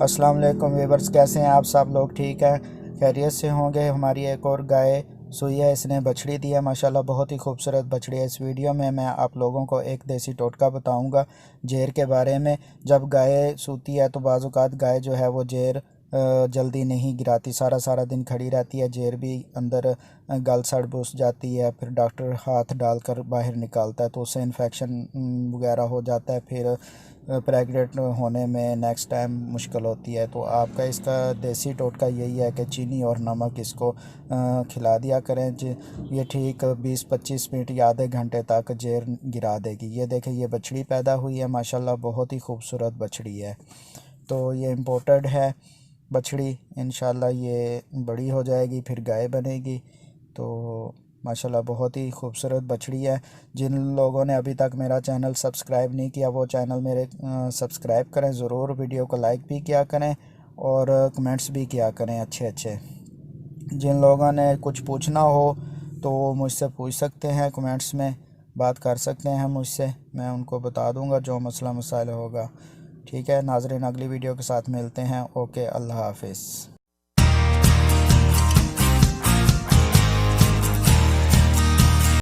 अस्सलाम वालेकुम व्यूअर्स, कैसे हैं आप सब लोग? ठीक है, खैरियत से होंगे। हमारी एक और गाय सुई है, इसने बछड़ी दी है माशाल्लाह, बहुत ही खूबसूरत बछड़ी है। इस वीडियो में मैं आप लोगों को एक देसी टोटका बताऊंगा जेर के बारे में। जब गाय सूती है तो बाज़ औक़ात गाय जो है वो जेर जल्दी नहीं गिराती, सारा सारा दिन खड़ी रहती है, जेर भी अंदर गल सड़ घुस जाती है, फिर डॉक्टर हाथ डालकर बाहर निकालता है तो उससे इन्फेक्शन वगैरह हो जाता है, फिर प्रेग्नेंट होने में नेक्स्ट टाइम मुश्किल होती है। तो आपका इसका देसी टोटका यही है कि चीनी और नमक इसको खिला दिया करें। ये ठीक 20-25 मिनट या आधे घंटे तक जेर गिरा देगी। ये देखें, ये बछड़ी पैदा हुई है माशाल्लाह, बहुत ही खूबसूरत बछड़ी है। तो ये इम्पोर्टेड है बछड़ी, इंशाल्लाह ये बड़ी हो जाएगी फिर गाय बनेगी। तो माशाल्लाह बहुत ही खूबसूरत बछड़ी है। जिन लोगों ने अभी तक मेरा चैनल सब्सक्राइब नहीं किया वो चैनल मेरे सब्सक्राइब करें ज़रूर, वीडियो को लाइक भी किया करें और कमेंट्स भी किया करें अच्छे अच्छे। जिन लोगों ने कुछ पूछना हो तो मुझसे पूछ सकते हैं, कमेंट्स में बात कर सकते हैं मुझसे, मैं उनको बता दूंगा जो मसला मसाइल होगा। ठीक है नाज़रीन, अगली वीडियो के साथ मिलते हैं। ओके, अल्लाह हाफिज़।